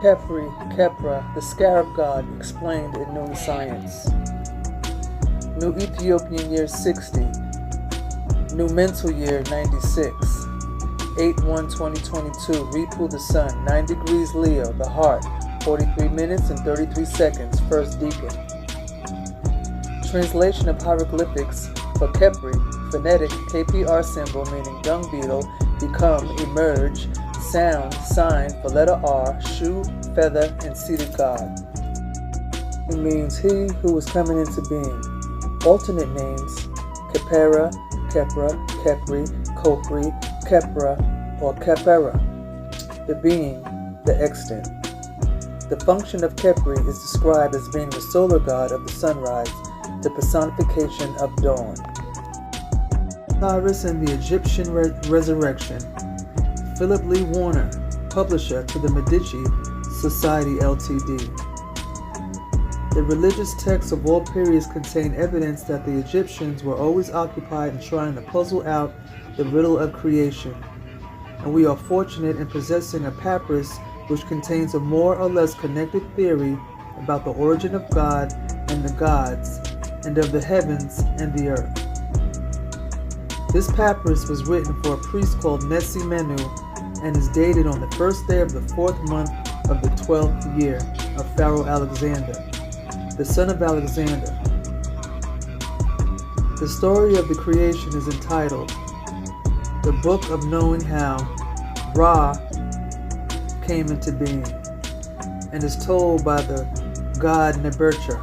Khepri, Khepra, the Scarab god explained in Noone Science. New Ethiopian year 60. New mental year 96. 8/1/2022. Ripu the sun. 9 degrees Leo. The heart. 43 minutes and 33 seconds. First deacon. Translation of hieroglyphics for Khepri. Phonetic KPR symbol meaning dung beetle. Become, emerge. Sound, sign for letter R, shoe, feather, and seated God. It means he who is coming into being. Alternate names: Khepera, Khepra, Khepri, Khopri, Khepra, or Khepera. The being, the extant. The function of Khepri is described as being the solar god of the sunrise, the personification of dawn. Osiris and the Egyptian resurrection. Philip Lee Warner, publisher to the Medici Society Ltd. The religious texts of all periods contain evidence that the Egyptians were always occupied in trying to puzzle out the riddle of creation, and we are fortunate in possessing a papyrus which contains a more or less connected theory about the origin of God and the gods, and of the heavens and the earth. This papyrus was written for a priest called Nessi Menu and is dated on the first day of the 4th month of the 12th year of Pharaoh Alexander, the son of Alexander. The story of the creation is entitled The Book of Knowing How Ra Came into Being, and is told by the god Nebercher,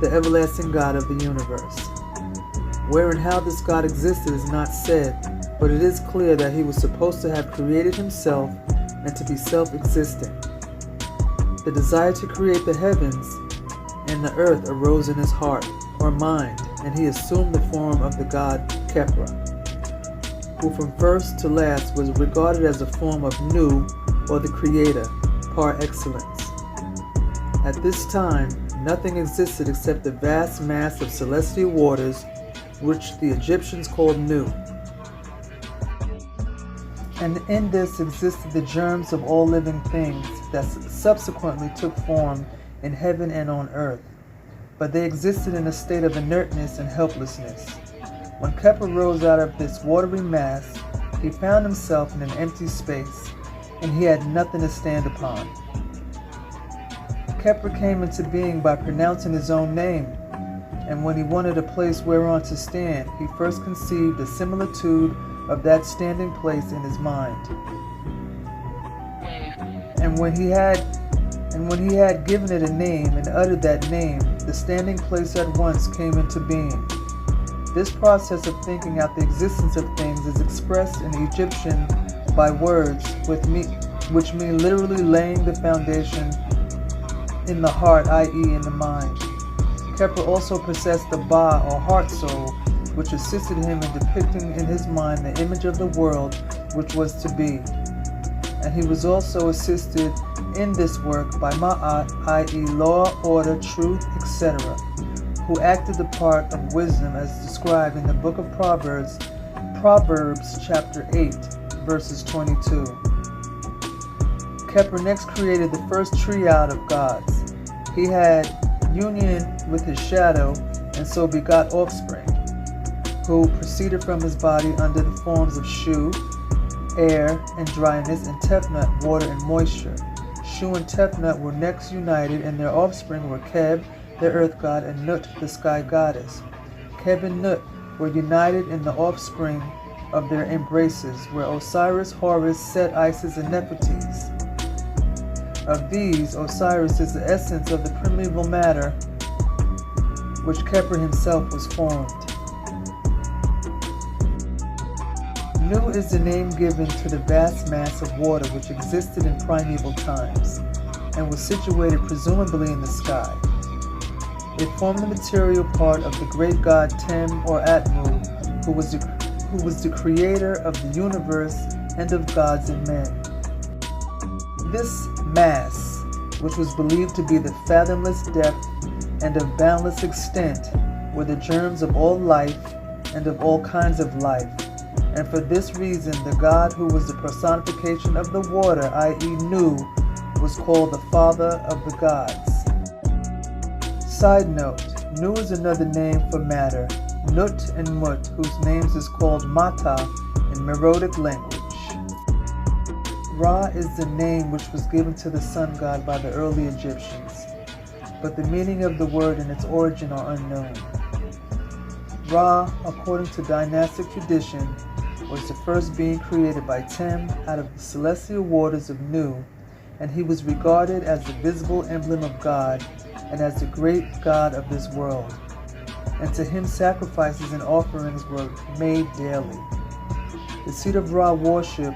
the everlasting God of the universe. Where and how this God existed is not said, but it is clear that he was supposed to have created himself and to be self-existent. The desire to create the heavens and the earth arose in his heart, or mind, and he assumed the form of the god Khepra, who from first to last was regarded as a form of Nu, or the creator, par excellence. At this time, nothing existed except the vast mass of celestial waters, which the Egyptians called Nu. And in this existed the germs of all living things that subsequently took form in heaven and on earth. But they existed in a state of inertness and helplessness. When Khepra rose out of this watery mass, he found himself in an empty space, and he had nothing to stand upon. Khepra came into being by pronouncing his own name, and when he wanted a place whereon to stand, he first conceived a similitude of that standing place in his mind. And when he had given it a name and uttered that name, the standing place at once came into being. This process of thinking out the existence of things is expressed in Egyptian by words which mean literally laying the foundation in the heart, i.e. in the mind. Khepra also possessed the Ba, or heart soul, which assisted him in depicting in his mind the image of the world which was to be. And he was also assisted in this work by Ma'at, i.e. law, order, truth, etc., who acted the part of wisdom as described in the book of Proverbs, chapter 8, verses 22. Khepra next created the first triad of gods. He had union with his shadow, and so begot offspring, who proceeded from his body under the forms of Shu, air and dryness, and Tefnut, water and moisture. Shu and Tefnut were next united, and their offspring were Kheb, the earth god, and Nut, the sky goddess. Kheb and Nut were united in the offspring of their embraces, where Osiris, Horus, Set, Isis, and Nefertiti. Of these, Osiris is the essence of the primeval matter, which Khepra himself was formed. Nu is the name given to the vast mass of water which existed in primeval times, and was situated presumably in the sky. It formed the material part of the great god Tem, or Atmu, who was the creator of the universe and of gods and men. This mass, which was believed to be the fathomless depth and of boundless extent, were the germs of all life and of all kinds of life. And for this reason, the God who was the personification of the water, i.e. Nu, was called the father of the gods. Side note, Nu is another name for matter, Nut and Mut, whose names is called Mata in Meroitic language. Ra is the name which was given to the sun god by the early Egyptians, but the meaning of the word and its origin are unknown. Ra, according to dynastic tradition, was the first being created by Tem out of the celestial waters of Nu, and he was regarded as the visible emblem of God and as the great God of this world. And to him sacrifices and offerings were made daily. The seat of Ra worship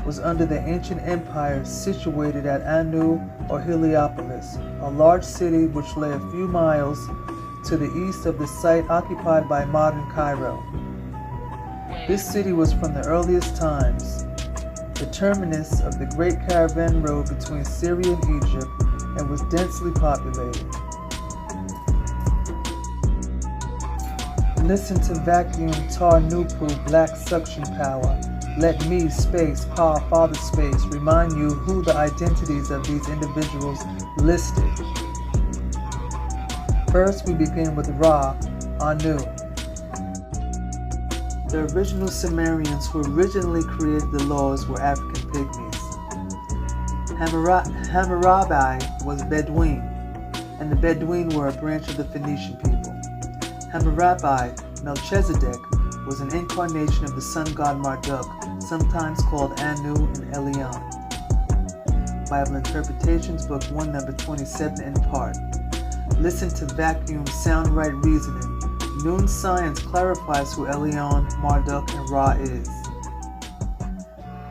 was under the ancient empire situated at Anu or Heliopolis, a large city which lay a few miles to the east of the site occupied by modern Cairo. This city was from the earliest times the terminus of the great caravan road between Syria and Egypt and was densely populated. Listen to vacuum tar nupu black suction power. Let me, space, pa, father space, remind you who the identities of these individuals listed. First, we begin with Ra, Anu. The original Sumerians who originally created the laws were African pygmies. Hammurabi was Bedouin, and the Bedouin were a branch of the Phoenician people. Hammurabi, Melchizedek, was an incarnation of the sun god Marduk, sometimes called Anu and Elion. Bible Interpretations, Book 1, number 27 in part. Listen to Vacuum Sound Right Reasoning. Noone Science clarifies who Elion, Marduk, and Ra is.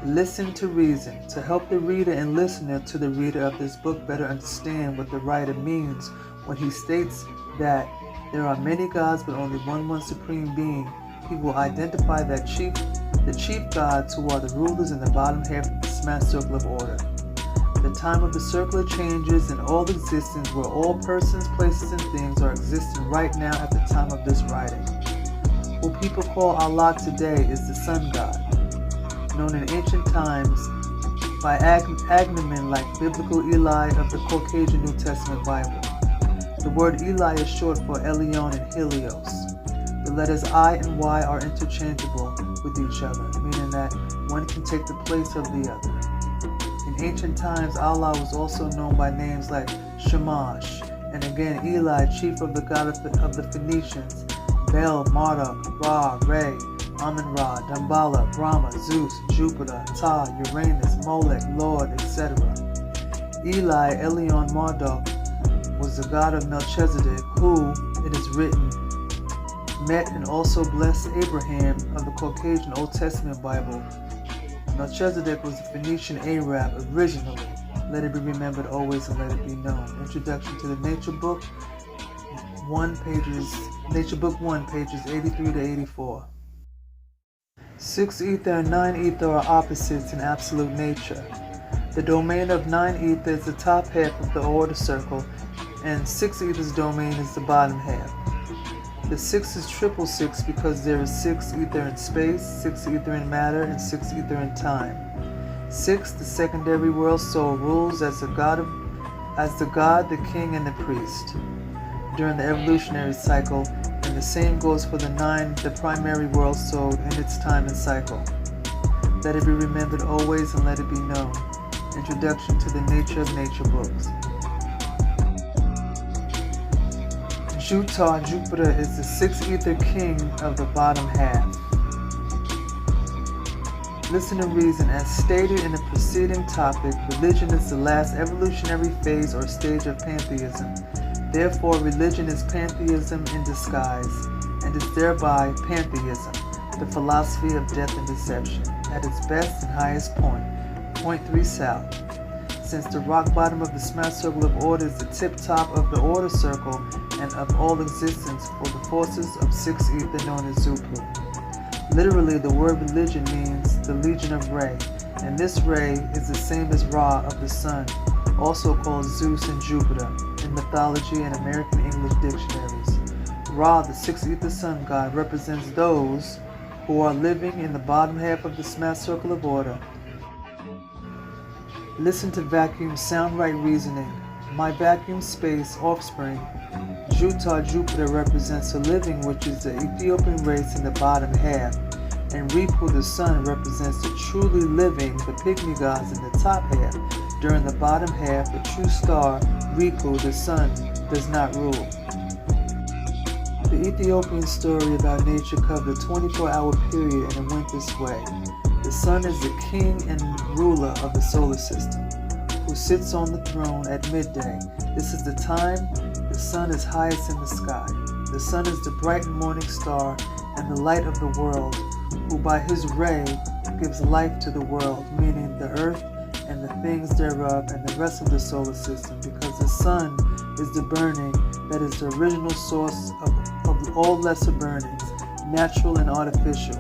Listen to reason, to help the reader and listener to the reader of this book better understand what the writer means when he states that there are many gods but only one supreme being. He will identify that the chief gods who are the rulers in the bottom half of the smashed circle of order. The time of the circular changes in all existence where all persons, places, and things are existing right now at the time of this writing. Who people call Allah today is the sun god, known in ancient times by agnomen like biblical Eli of the Caucasian New Testament Bible. The word Eli is short for Elion and Helios. The letters I and Y are interchangeable with each other, meaning that one can take the place of the other. In ancient times, Allah was also known by names like Shamash, and again Eli, chief of the god of the Phoenicians, Bel, Marduk, Ra, Re, Amun-Ra, Damballa, Brahma, Zeus, Jupiter, Ta, Uranus, Molech, Lord, etc. Eli, Elion, Marduk, was the god of Melchizedek, who, it is written, met and also blessed Abraham of the Caucasian Old Testament Bible. Melchizedek was the Phoenician Arab originally. Let it be remembered always and let it be known. Introduction to the Nature Book 1, pages 83 to 84. 6 ether and 9 ether are opposites in absolute nature. The domain of 9 ether is the top half of the order circle, and 6 ether's domain is the bottom half. The 6 is 666 because there is 6 ether in space, 6 ether in matter, and 6 ether in time. 6, the secondary world soul, rules as the god, the king, and the priest during the evolutionary cycle, and the same goes for the 9, the primary world soul, in its time and cycle. Let it be remembered always and let it be known. Introduction to the Nature of Nature books. Jupiter is the 6th ether king of the bottom half. Listen and reason. As stated in the preceding topic, religion is the last evolutionary phase or stage of pantheism. Therefore, religion is pantheism in disguise, and is thereby pantheism, the philosophy of death and deception, at its best and highest point, point 3 south. Since the rock bottom of the smashed circle of order is the tip top of the order circle and of all existence for the forces of 6 ether known as Zupu. Literally, the word religion means the legion of Re, and this Re is the same as Ra of the sun, also called Zeus and Jupiter in mythology and American English dictionaries. Ra, the 6 ether sun god, represents those who are living in the bottom half of the smashed circle of order. Listen to vacuum sound right reasoning. My vacuum space offspring, Jupiter represents the living, which is the Ethiopian race in the bottom half, and Ripu the sun represents the truly living, the pygmy gods in the top half. During the bottom half, the true star, Ripu the sun, does not rule. The Ethiopian story about nature covered a 24-hour period, and it went this way. The sun is the king and ruler of the solar system, who sits on the throne at midday. This is the time the sun is highest in the sky. The sun is the bright morning star and the light of the world, who by his ray gives life to the world, meaning the earth and the things thereof and the rest of the solar system, because the sun is the burning that is the original source of all lesser burnings, natural and artificial,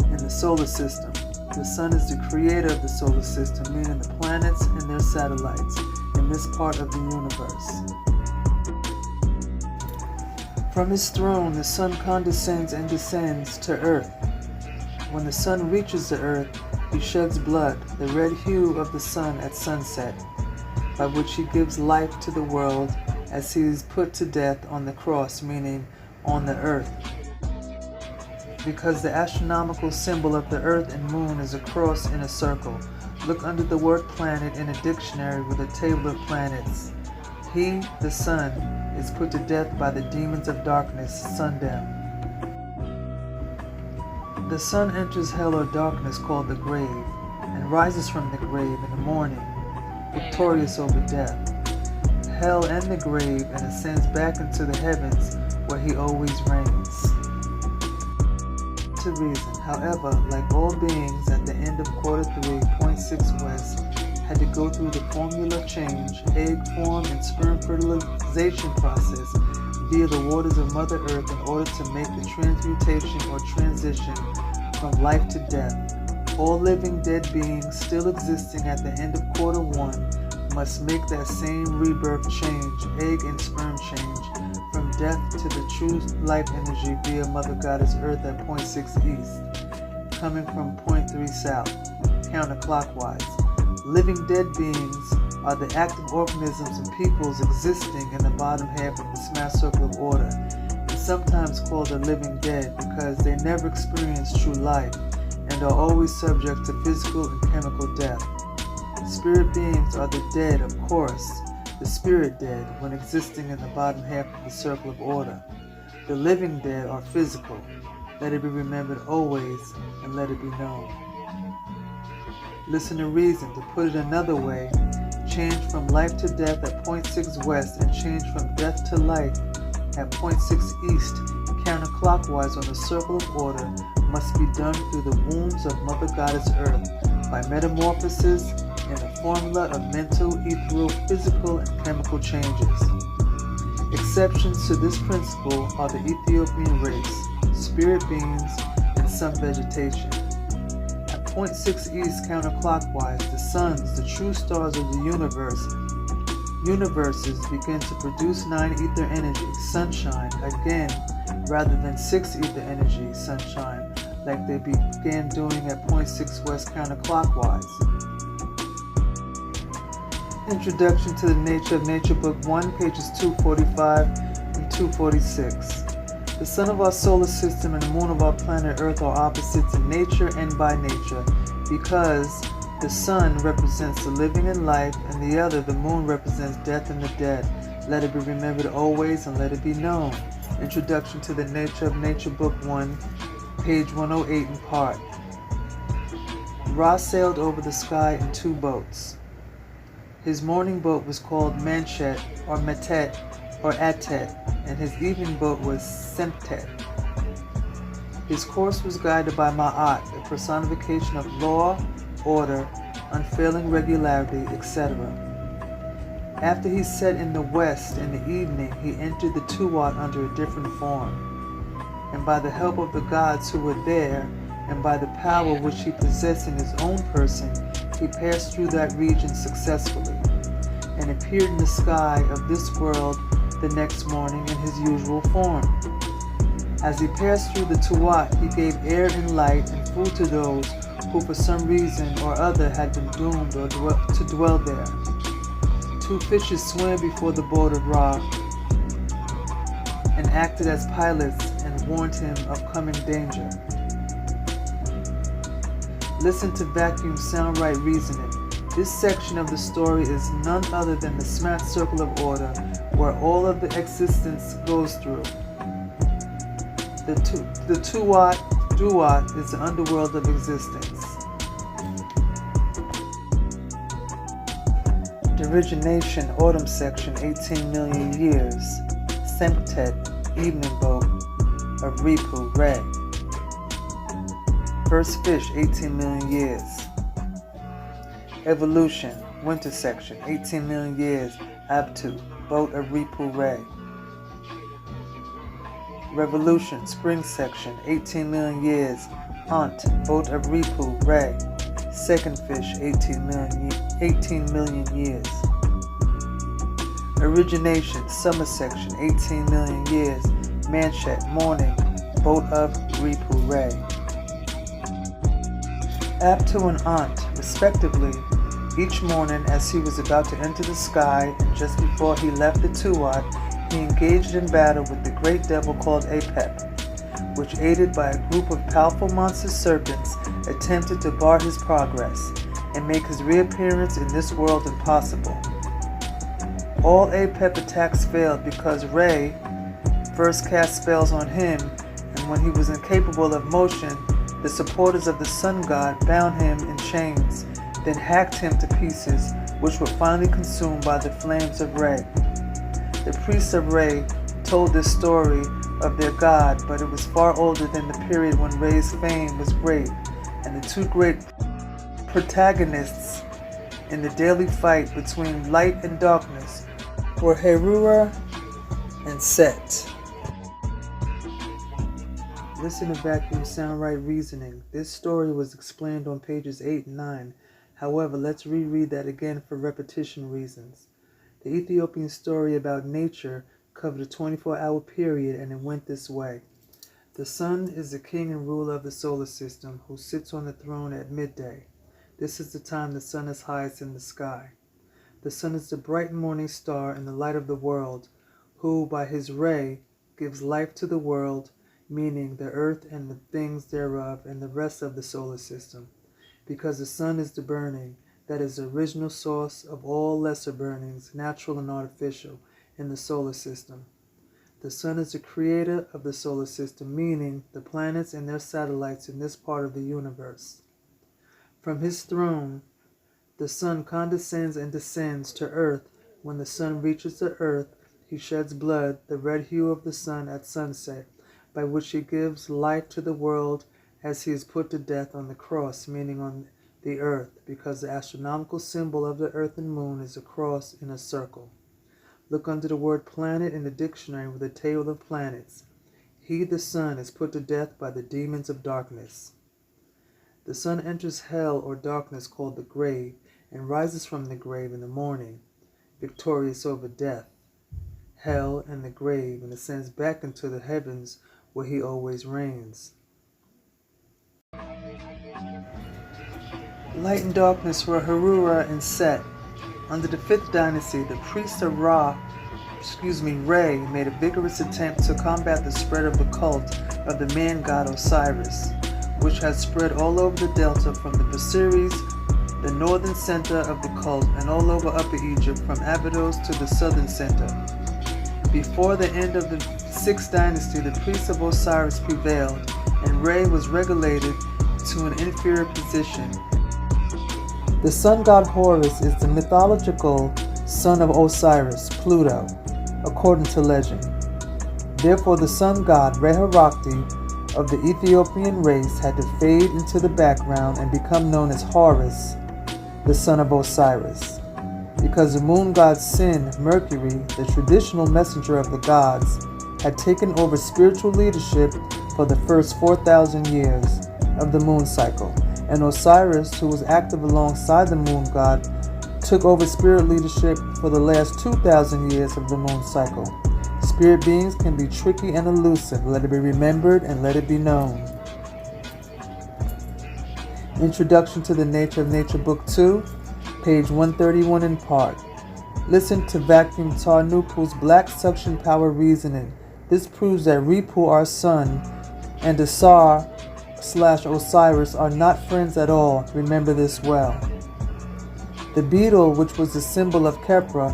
in the solar system. The sun is the creator of the solar system, meaning the planets and their satellites in this part of the universe. From his throne, the sun condescends and descends to earth. When the sun reaches the earth, he sheds blood, the red hue of the sun at sunset, by which he gives life to the world as he is put to death on the cross, meaning on the earth. Because the astronomical symbol of the earth and moon is a cross in a circle. Look under the word planet in a dictionary with a table of planets. He, the sun, is put to death by the demons of darkness, sundown. The sun enters hell or darkness called the grave, and rises from the grave in the morning, victorious over death, hell and the grave, and ascends back into the heavens where he always reigns. To reason, however, like all beings at the end of quarter 3, 0.6 west, had to go through the formula change, egg form, and sperm fertilization process via the waters of Mother Earth in order to make the transmutation or transition from life to death. All living dead beings still existing at the end of quarter 1 must make that same rebirth change, egg and sperm change, from death to the true life energy via Mother Goddess Earth at 0.6 east, coming from 0.3 south, counterclockwise. Living dead beings are the active organisms and peoples existing in the bottom half of the smash circle of order, and sometimes called the living dead because they never experience true life and are always subject to physical and chemical death. Spirit beings are the dead, of course, the spirit dead when existing in the bottom half of the circle of order. The living dead are physical. Let it be remembered always, and let it be known. Listen to reason. To put it another way, change from life to death at 0.6 west and change from death to life at 0.6 east, counterclockwise on the circle of order, must be done through the wombs of Mother Goddess Earth by metamorphosis in a formula of mental, ethereal, physical, and chemical changes. Exceptions to this principle are the Ethiopian race, spirit beings, and some vegetation. At 0.6 east counterclockwise, the suns, the true stars of the universes begin to produce 9 ether energy, sunshine, again, rather than 6 ether energy, sunshine, like they began doing at 0.6 west counterclockwise. Introduction to the Nature of Nature, Book 1, pages 245 and 246. The sun of our solar system and the moon of our planet Earth are opposites in nature and by nature, because the sun represents the living and life, and the other, the moon, represents death and the dead. Let it be remembered always, and let it be known. Introduction to the Nature of Nature, Book 1, page 108 in part. Ra sailed over the sky in 2 boats. His morning boat was called Manchet or Metet or Atet, and his evening boat was Semtet. His course was guided by Ma'at, a personification of law, order, unfailing regularity, etc. After he set in the west in the evening, he entered the Tuat under a different form, and by the help of the gods who were there, and by the power which he possessed in his own person, he passed through that region successfully, and appeared in the sky of this world the next morning in his usual form. As he passed through the Tuat, he gave air and light and food to those who for some reason or other had been doomed to dwell there. 2 fishes swam before the boat of Ra and acted as pilots and warned him of coming danger. Listen to vacuum sound right reasoning. This section of the story is none other than the smack circle of order where all of the existence goes through. The Tuat Duat is the underworld of existence. The origination, autumn section, 18 million years. Semtet, evening boat of Ripu, Re. First fish, 18 million years. Evolution, winter section, 18 million years. Abtu, boat of Ripu, Re. Revolution, spring section, 18 million years. Ant, boat of Ripu, Re. Second fish, 18 million years. Origination, summer section, 18 million years. Manchet, morning, boat of Ripu, Re. Abtu and Ant, respectively, each morning as he was about to enter the sky and just before he left the Tuat, he engaged in battle with the great devil called Apep, which, aided by a group of powerful monster serpents, attempted to bar his progress and make his reappearance in this world impossible. All Apep attacks failed because Re first cast spells on him, and when he was incapable of motion, the supporters of the sun god bound him in chains, then hacked him to pieces, which were finally consumed by the flames of Re. The priests of Re told this story of their god, but it was far older than the period when Re's fame was great, and the 2 great protagonists in the daily fight between light and darkness were Heruah and Set. Listen to vacuum sound right reasoning. This story was explained on pages 8 and 9. However, let's reread that again for repetition reasons. The Ethiopian story about nature covered a 24-hour period, and it went this way. The sun is the king and ruler of the solar system, who sits on the throne at midday. This is the time the sun is highest in the sky. The sun is the bright morning star and the light of the world, who by his ray gives life to the world, meaning the earth and the things thereof and the rest of the solar system. Because the sun is the burning, that is the original source of all lesser burnings, natural and artificial, in the solar system. The sun is the creator of the solar system, meaning the planets and their satellites in this part of the universe. From his throne, the sun condescends and descends to earth. When the sun reaches the earth, he sheds blood, the red hue of the sun at sunset, by which he gives life to the world as he is put to death on the cross, meaning on the earth, because the astronomical symbol of the earth and moon is a cross in a circle. Look under the word planet in the dictionary with a table of planets. He, the sun, is put to death by the demons of darkness. The sun enters hell or darkness called the grave, and rises from the grave in the morning, victorious over death, hell, and the grave, and ascends back into the heavens where he always reigns. Light and darkness were Heruah and Set. Under the 5th dynasty, the priests of Re, made a vigorous attempt to combat the spread of the cult of the man god Osiris, which had spread all over the delta from the Busiris, the northern center of the cult, and all over Upper Egypt from Abydos to the southern center. Before the end of the 6th dynasty, the priests of Osiris prevailed, and Re was relegated to an inferior position. The sun god Horus is the mythological son of Osiris, Pluto, according to legend. Therefore, the sun god Reharakti of the Ethiopian race had to fade into the background and become known as Horus, the son of Osiris. Because the moon god Sin, Mercury, the traditional messenger of the gods, had taken over spiritual leadership for the first 4,000 years of the moon cycle, and Osiris, who was active alongside the moon god, took over spirit leadership for the last 2,000 years of the moon cycle. Spirit beings can be tricky and elusive. Let it be remembered and let it be known. Introduction to the Nature of Nature, Book 2, page 131 in part. Listen to Vacuum Tarnukul's black suction power reasoning. This proves that Ripu, our sun, and Asar/Osiris are not friends at all. Remember this well. The beetle, which was the symbol of Khepra,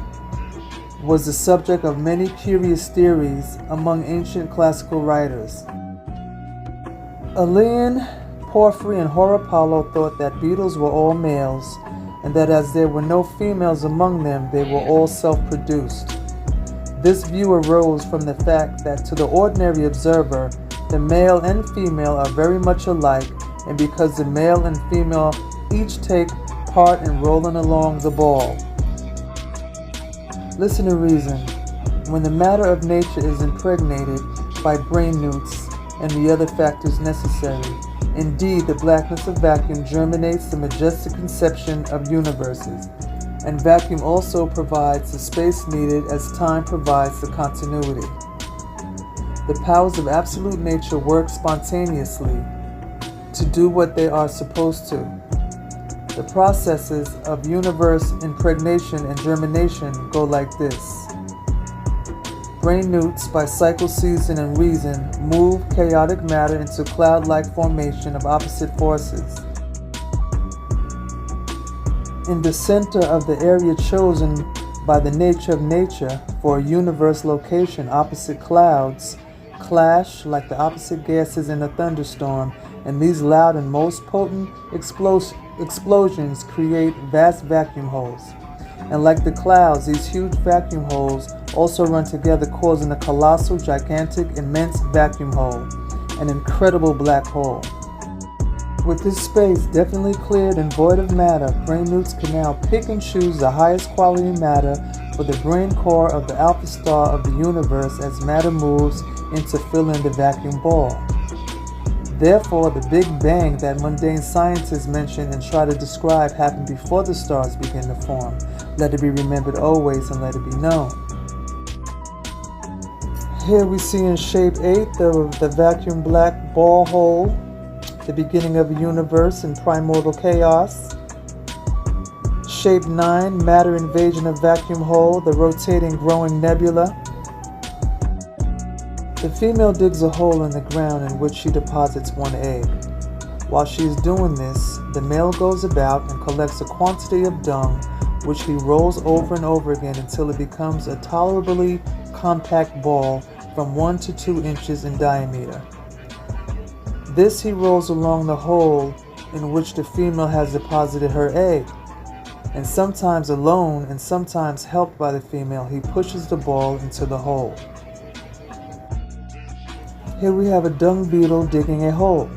was the subject of many curious theories among ancient classical writers. Aleian, Porphyry, and Horapollo thought that beetles were all males, and that as there were no females among them, they were all self-produced. This view arose from the fact that to the ordinary observer, the male and female are very much alike, and because the male and female each take part in rolling along the ball. Listen to reason. When the matter of nature is impregnated by brain newts and the other factors necessary, indeed the blackness of vacuum germinates the majestic conception of universes, and vacuum also provides the space needed as time provides the continuity. The powers of absolute nature work spontaneously to do what they are supposed to. The processes of universe impregnation and germination go like this. Brain newts, by cycle, season, and reason, move chaotic matter into cloud-like formation of opposite forces. In the center of the area chosen by the nature of nature for a universe location, opposite clouds clash like the opposite gases in a thunderstorm, and these loud and most potent explosions create vast vacuum holes. And like the clouds, these huge vacuum holes also run together, causing a colossal, gigantic, immense vacuum hole, an incredible black hole. With this space definitely cleared and void of matter, brain newts can now pick and choose the highest quality matter for the brain core of the alpha star of the universe as matter moves in to fill in the vacuum ball. Therefore, the Big Bang that mundane scientists mention and try to describe happened before the stars begin to form. Let it be remembered always and let it be known. Here we see in shape 8 the vacuum black ball hole, the beginning of a universe in primordial chaos. Shape 9, matter invasion of vacuum hole, the rotating growing nebula. The female digs a hole in the ground in which she deposits one egg. While she is doing this, the male goes about and collects a quantity of dung, which he rolls over and over again until it becomes a tolerably compact ball from 1 to 2 inches in diameter. This he rolls along the hole in which the female has deposited her egg, and sometimes alone and sometimes helped by the female, he pushes the ball into the hole. Here we have a dung beetle digging a hole.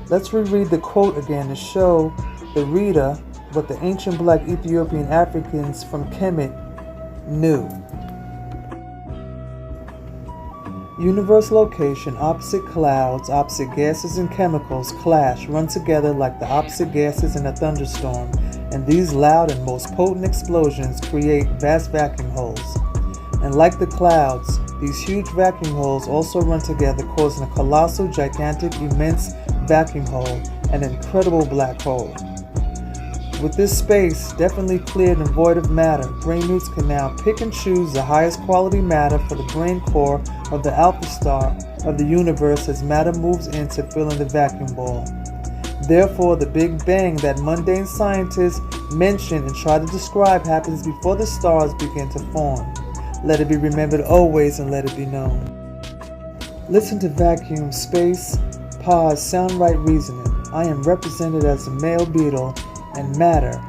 Let's reread the quote again to show the reader what the ancient black Ethiopian Africans from Kemet knew. Universe location, opposite clouds, opposite gases and chemicals clash, run together like the opposite gases in a thunderstorm, and these loud and most potent explosions create vast vacuum holes. And like the clouds, these huge vacuum holes also run together, causing a colossal, gigantic, immense vacuum hole, an incredible black hole. With this space definitely cleared and void of matter, brain newts can now pick and choose the highest quality matter for the brain core of the alpha star of the universe as matter moves in to fill in the vacuum ball. Therefore, the Big Bang that mundane scientists mention and try to describe happens before the stars begin to form. Let it be remembered always and let it be known. Listen to vacuum, space, pause, sound right reasoning. I am represented as a male beetle, and matter,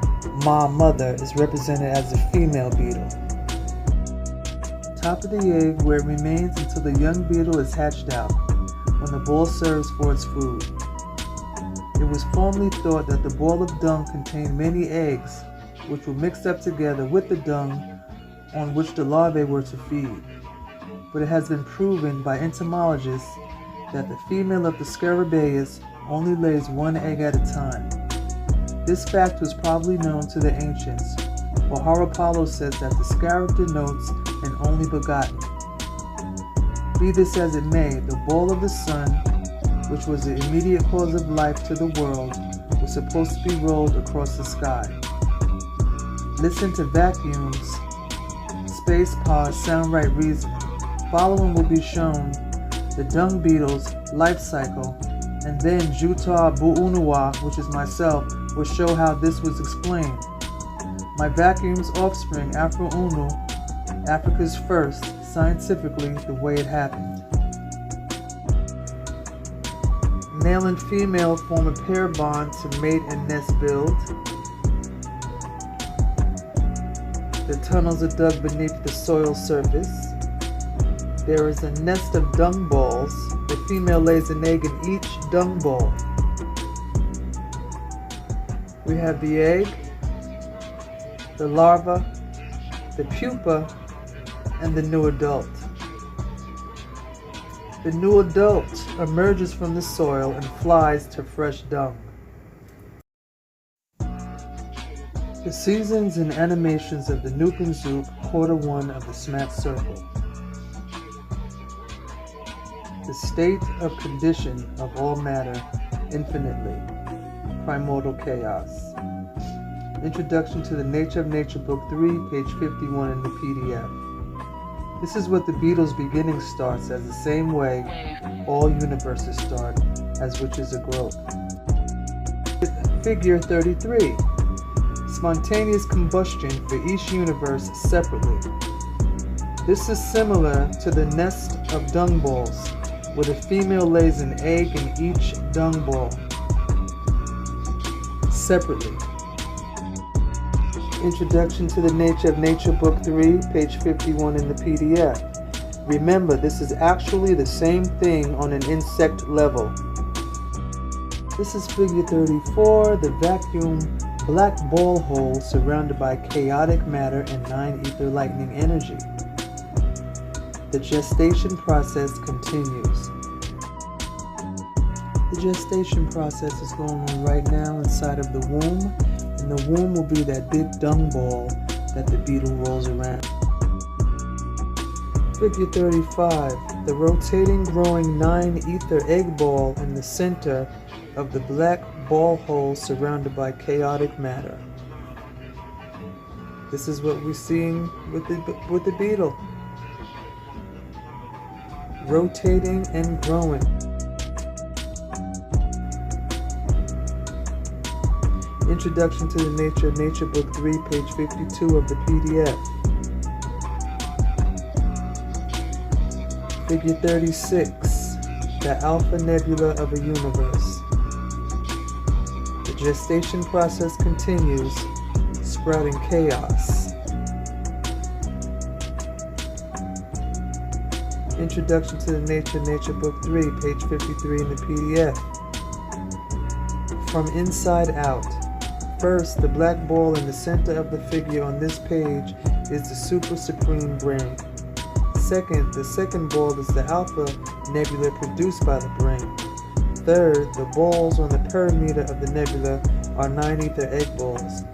my mother, is represented as a female beetle. Top of the egg where it remains until the young beetle is hatched out, when the ball serves for its food. It was formerly thought that the ball of dung contained many eggs, which were mixed up together with the dung on which the larvae were to feed. But it has been proven by entomologists that the female of the Scarabaeus only lays one egg at a time. This fact was probably known to the ancients, for Horapollo says that the scarab denotes an only begotten. Be this as it may, the ball of the sun, which was the immediate cause of life to the world, was supposed to be rolled across the sky. Listen to Vacuum's Space Pause Sound Right Reasoning. Following will be shown the dung beetle's life cycle, and then Juta Bu'unuwa, which is myself, will show how this was explained. My vacuum's offspring, Afro Unu, Africa's first, scientifically the way it happened. Male and female form a pair bond to mate and nest build. The tunnels are dug beneath the soil surface. There is a nest of dung balls. The female lays an egg in each dung ball. We have the egg, the larva, the pupa, and the new adult. The new adult emerges from the soil and flies to fresh dung. The seasons and animations of the Noop and Zoop, Quarter 1 of the Smack Circle. The state of condition of all matter infinitely. Primordial chaos. Introduction to the Nature of Nature, Book 3, page 51 in the PDF. This is what the Beatles' beginning starts, as the same way all universes start, as which is a growth. Figure 33. Spontaneous combustion for each universe separately. This is similar to the nest of dung balls, where the female lays an egg in each dung ball separately. Introduction to the Nature of Nature, Book 3, page 51 in the PDF. Remember, this is actually the same thing on an insect level. This is figure 34, the vacuum black ball hole surrounded by chaotic matter and 9 ether lightning energy. The gestation process continues. The gestation process is going on right now inside of the womb, and the womb will be that big dung ball that the beetle rolls around. Figure 35, the rotating, growing 9 ether egg ball in the center of the black ball hole surrounded by chaotic matter. This is what we're seeing with the beetle. Rotating and growing. Introduction to the Nature of Nature, Book 3, page 52 of the PDF. Figure 36, the Alpha Nebula of a universe. The gestation process continues, sprouting chaos. Introduction to the Nature of Nature, Book 3, page 53 in the PDF. From inside out. First, the black ball in the center of the figure on this page is the super supreme brain. Second, the second ball is the alpha nebula produced by the brain. Third, the balls on the perimeter of the nebula are 9 ether egg balls.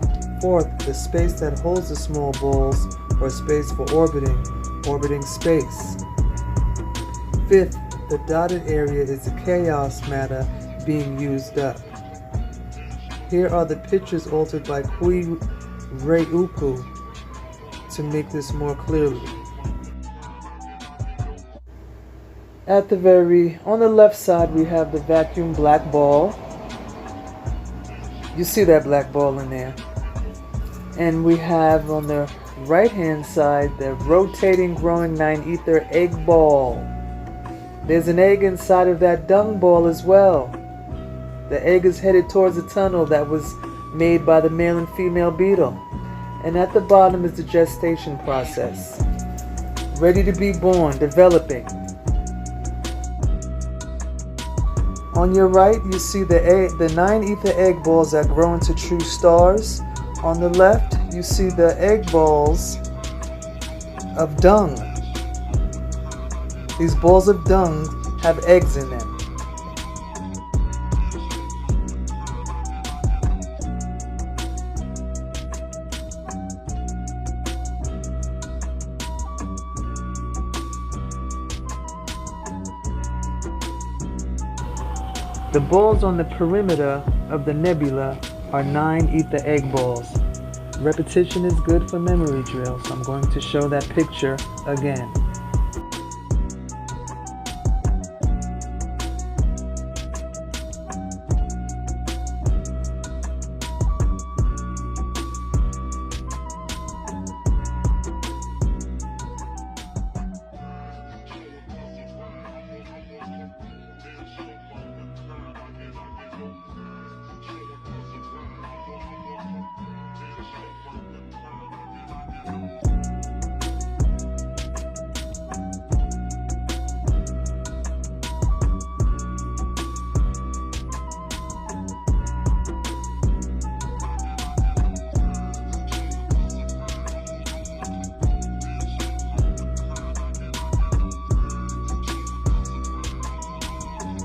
Fourth, the space that holds the small balls, or space for orbiting space. Fifth, the dotted area is the chaos matter being used up. Here are the pictures altered by Kui Reupu to make this more clearly. On the left side, we have the vacuum black ball. You see that black ball in there. And we have on the right hand side, the rotating, growing 9 ether egg ball. There's an egg inside of that dung ball as well. The egg is headed towards the tunnel that was made by the male and female beetle. And at the bottom is the gestation process. Ready to be born, developing. On your right, you see the 9 ether egg balls that grow into true stars. On the left, you see the egg balls of dung. These balls of dung have eggs in them. The balls on the perimeter of the nebula are 9 ether egg balls. Repetition is good for memory drill, so I'm going to show that picture again.